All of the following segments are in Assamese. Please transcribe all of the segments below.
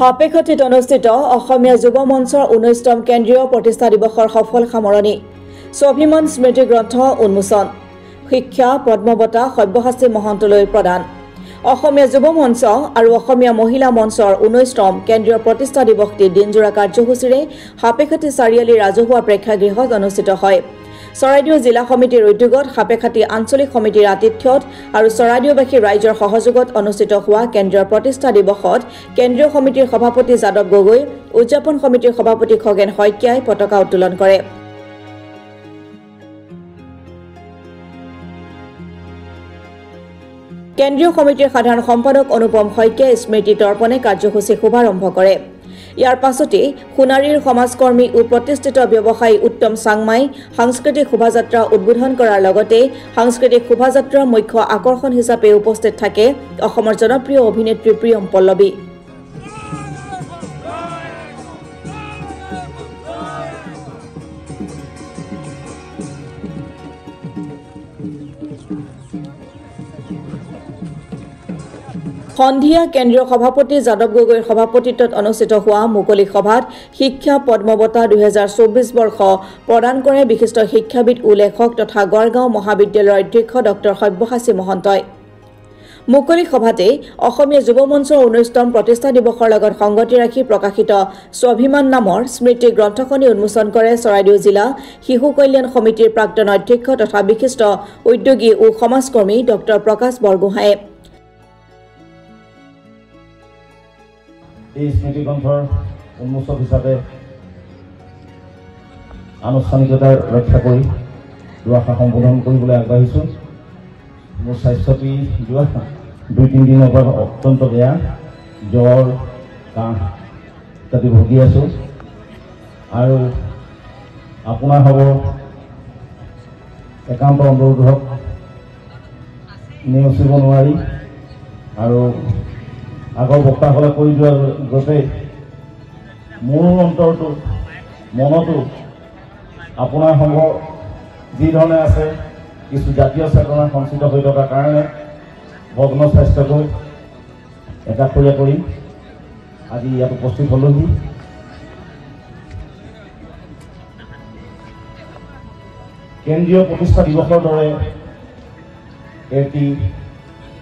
হাপেখাটিত অনুষ্ঠিত অসমীয়া যুৱ মঞ্চৰ 19তম কেন্দ্ৰীয় প্ৰতিষ্ঠা দিৱসৰ সফল সামৰণি স্বাভিমান স্মৃতি গ্ৰন্থ উন্মোচন শিক্ষা পদ্মবঁটা সব্যসাচী মহন্তলৈ প্ৰদান অসমীয়া যুৱ মঞ্চ আৰু অসমীয়া মহিলা মঞ্চৰ 19তম কেন্দ্ৰীয় প্ৰতিষ্ঠা দিৱসটি দিনজোৰা কাৰ্যসূচীৰে হাপেখাটি চাৰিআলি ৰাজহুৱা প্ৰেক্ষাগৃহত অনুষ্ঠিত হয় চৰাইদেউ জিলা সমিতিৰ উদ্যোগত হাপেখাটি আঞ্চলিক সমিতিৰ আতিথ্যত আৰু চৰাইদেউবাসী ৰাইজৰ সহযোগত অনুষ্ঠিত হোৱা কেন্দ্ৰীয় প্ৰতিষ্ঠা দিৱসত কেন্দ্ৰীয় সমিতিৰ সভাপতি যাদৱ গগৈ উদযাপন সমিতিৰ সভাপতি খগেন শইকীয়াই পতাকা উত্তোলন কৰে কেন্দ্ৰীয় সমিতিৰ সাধাৰণ সম্পাদক অনুপম শইকীয়াই স্মৃতি তৰ্পণে কাৰ্যসূচী শুভাৰম্ভ কৰে ইয়াৰ পাছতে সোণাৰীৰ সমাজকৰ্মী ও প্ৰতিষ্ঠিত ব্যৱসায়ী উত্তম চাংমাই সাংস্কৃতিক শোভাযাত্ৰা উদ্বোধন কৰাৰ লগতে সাংস্কৃতিক শোভাযাত্ৰাৰ মুখ্য আকৰ্ষণ হিচাপে উপস্থিত থাকে অসমৰ জনপ্ৰিয় অভিনেত্ৰী প্ৰিয়ম পল্লৱী সন্ধিয়া কেন্দ্ৰীয় সভাপতি যাদৱ গগৈৰ সভাপতিত্বত অনুষ্ঠিত হোৱা মুকলি সভাত শিক্ষা পদ্মবঁটা 2024 বৰ্ষ প্ৰদান কৰে বিশিষ্ট শিক্ষাবিদ ও লেখক তথা গড়গাঁও মহাবিদ্যালয়ৰ অধ্যক্ষ ডক্টৰ সব্যসাচী মহন্তই মুকলি সভাতে অসমীয়া যুৱ মঞ্চৰ 19তম প্ৰতিষ্ঠা দিৱসৰ লগত সংগতি ৰাখি প্ৰকাশিত স্বাভিমান নামৰ স্মৃতি গ্ৰন্থখনি উন্মোচন কৰে চৰাইদেউ জিলা শিশু কল্যাণ সমিতিৰ প্ৰাক্তন অধ্যক্ষ তথা বিশিষ্ট উদ্যোগী ও সমাজকৰ্মী ডক্টৰ প্ৰকাশ বৰগোহাঁয়ে এই স্মৃতি গ্ৰন্থৰ উন্মোচক হিচাপে আনুষ্ঠানিকতা ৰক্ষা কৰি দুআষাৰ সম্বোধন কৰিবলৈ আগবাঢ়িছোঁ মোৰ স্বাস্থ্যটি যোৱা 2-3 দিনৰ পৰা অত্যন্ত বেয়া জ্বৰ কাহ ইত্যাদি ভুগি আছোঁ আৰু আপোনাৰ হ'ব একান্ত অনুৰোধক নেওচিব নোৱাৰি আৰু আগৰ বক্তাসকলে কৈ যোৱাৰ গতে মোৰ অন্তৰটো মনতো আপোনাৰ সংগ যি ধৰণে আছে কিছু জাতীয় চেতনা সঞ্চিত হৈ থকাৰ কাৰণে ভগ্ন স্বাস্থ্যকৈ একাষৰীয়া কৰি আজি ইয়াত উপস্থিত হ'লোহি কেন্দ্ৰীয় প্ৰতিষ্ঠা দিৱসৰ দৰে এটি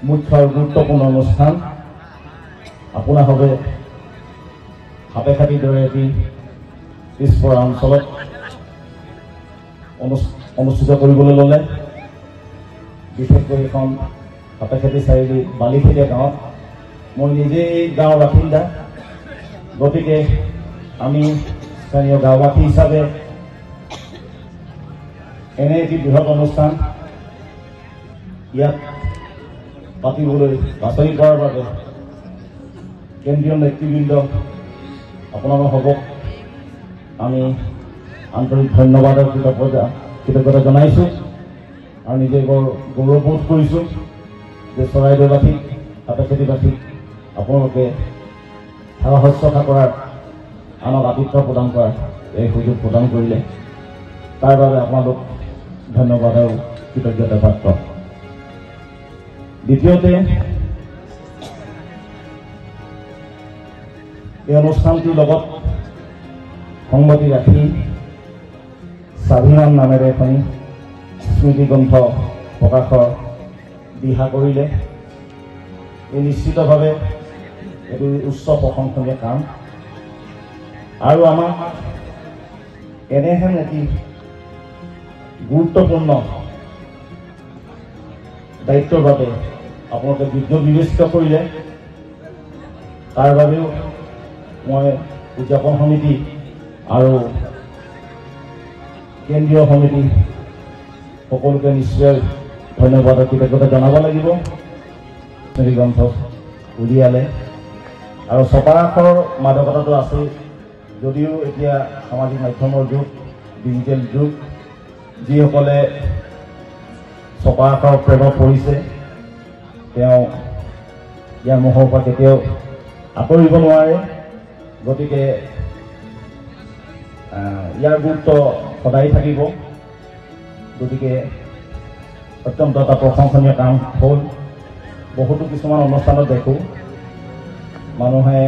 মুখ্য আৰু গুৰুত্বপূৰ্ণ অনুষ্ঠান আপোনাৰ হবে হাপেখাটিৰ দৰে এটি পিছপৰা অঞ্চলত অনুষ্ঠিত কৰিবলৈ ল'লে বিশেষকৈ এখন হাপেখাটি চাৰিআলি বালিখেলীয়া গাঁৱত মই নিজেই এই গাঁৱৰ বাসিন্দা গতিকে আমি স্থানীয় গাঁওবাসী হিচাপে এনে এটি বৃহৎ অনুষ্ঠান ইয়াত পাতিবলৈ বাছনি কৰাৰ বাবে কেন্দ্ৰীয় নেতৃবৃন্দ আপোনালোক আমি আন্তৰিক ধন্যবাদ আৰু কৃতজ্ঞতা জনাইছোঁ আৰু নিজে বৰ গৌৰৱবোধ কৰিছোঁ যে চৰাইদেউবাসীক হাপেখাটিবাসীক আপোনালোকে সেৱা শুশ্ৰূষা কৰাৰ আনক আতিথ্য প্ৰদান কৰাৰ এই সুযোগ প্ৰদান কৰিলে তাৰ বাবে আপোনালোক ধন্যবাদ আৰু কৃতজ্ঞতা পাত্ৰ দ্বিতীয়তে এই অনুষ্ঠানটিৰ লগত সংগতি ৰাখি স্বাভিমান নামেৰে এখন স্মৃতি গ্ৰন্থ প্ৰকাশৰ দিহা কৰিলে এই নিশ্চিতভাৱে এইটো উচ্চ প্ৰশংসনীয় কাম আৰু আমাক এনেহেন এটি গুৰুত্বপূৰ্ণ দায়িত্বৰ বাবে আপোনালোকে যোগ্য বিবেচিত কৰিলে তাৰ বাবেও মই উদযাপন সমিতি আৰু কেন্দ্ৰীয় সমিতি সকলোকে নিশ্চয় ধন্যবাদ আৰু কৃতজ্ঞতা জনাব লাগিব স্মৃতি গ্ৰন্থ উলিয়ালে আৰু ছপাৰাখৰ মাদকতাটো আছে যদিও এতিয়া সামাজিক মাধ্যমৰ যুগ ডিজিটেল যুগ যিসকলে ছপাৰাখৰ প্ৰেমত পৰিছে তেওঁ ইয়াৰ মোহৰ পৰা কেতিয়াও আঁতৰিব নোৱাৰে গতিকে ইয়াৰ গুৰুত্ব সদায় থাকিব গতিকে অত্যন্ত এটা প্ৰশংসনীয় কাম হ'ল বহুতো কিছুমান অনুষ্ঠানত দেখোঁ মানুহে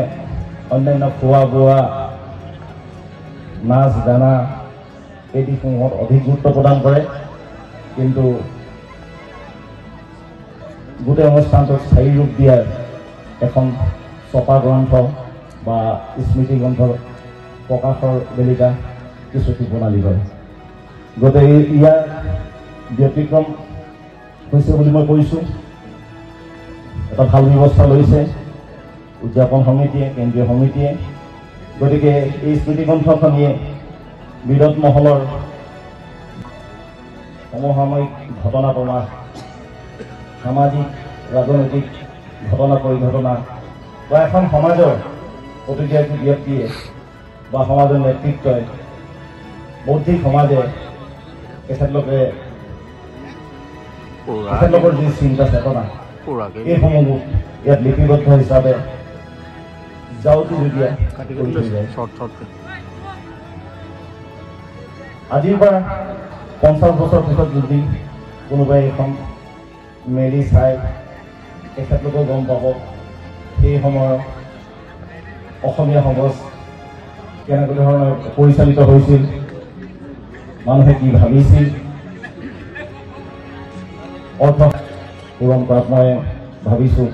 অন্যান্য খোৱা বোৱা নাচ গানা এই দিশসমূহত অধিক গুৰুত্ব প্ৰদান কৰে কিন্তু গোটেই অনুষ্ঠানটোত স্থায়ী ৰূপ দিয়াৰ এখন ছপা গ্ৰন্থ বা স্মৃতি গ্ৰন্থৰ প্ৰকাশৰ বেলিকা কিছু টিপনালি কৰে গতিকে ইয়াৰ ব্যতিক্ৰম হৈছে বুলি মই কৈছোঁ এটা ভাল ব্যৱস্থা লৈছে উদযাপন সমিতিয়ে কেন্দ্ৰীয় সমিতিয়ে গতিকে এই স্মৃতি গ্ৰন্থখনিয়ে বিৰোধ মহলৰ সমসাময়িক ঘটনা প্ৰমাণ সামাজিক ৰাজনৈতিক ঘটনা পৰিঘটনা বা এখন সমাজৰ প্ৰতিগৰাকী ব্যক্তিয়ে বা সমাজৰ নেতৃত্বই বৌদ্ধিক সমাজে তেখেতলোকৰ যি চিন্তা চেতনা এইসমূহ ইয়াত লিপিবদ্ধ হিচাপে যাওঁতে যদিয়া আজিৰ পৰা 50 বছৰ পিছত যদি কোনোবাই এখন মেলি চাই তেখেতলোকে গম পাব সেই সময়ত অসমীয়া সমাজ কেনেকুৱা ধৰণৰ পৰিচালিত হৈছিল মানুহে কি ভাবিছিল অৰ্থ পূৰণ কৰাত মই ভাবিছোঁ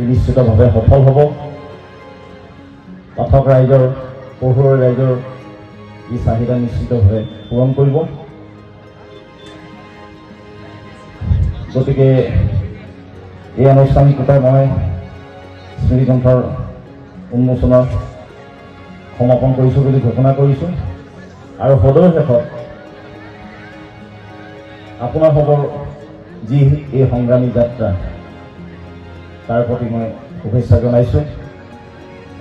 নিশ্চিতভাৱে সফল হ'ব পাঠক ৰাইজৰ পঢ়ুৱৈ ৰাইজৰ এই চাহিদা নিশ্চিতভাৱে পূৰণ কৰিব গতিকে এই আনুষ্ঠানিকতাই মই স্মৃতি গ্ৰন্থৰ উন্মোচনৰ সমাপন কৰিছোঁ বুলি ঘোষণা কৰিছোঁ আৰু সদৌ শেষত আপোনালোকৰ যি এই সংগ্ৰামী যাত্ৰা তাৰ প্ৰতি মই শুভেচ্ছা জনাইছোঁ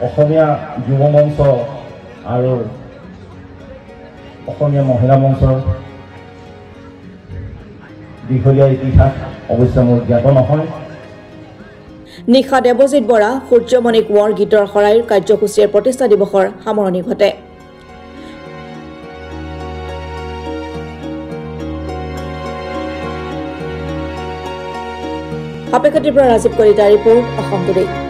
অসমীয়া যুৱ মঞ্চ আৰু অসমীয়া মহিলা মঞ্চৰ দীঘলীয়া ইতিহাস অৱশ্যে মোৰ জ্ঞাত নহয় নিশা দেৱজিৎ বৰা সূৰ্যমণি কোঁৱৰ গীতৰ শৰাইৰ কাৰ্যসূচীৰ প্ৰতিষ্ঠা দিৱসৰ সামৰণি ঘটে সাপেক্ষাটিৰ পৰা ৰাজীৱ কলিতাৰ ৰিপৰ্ট অসম টুডে।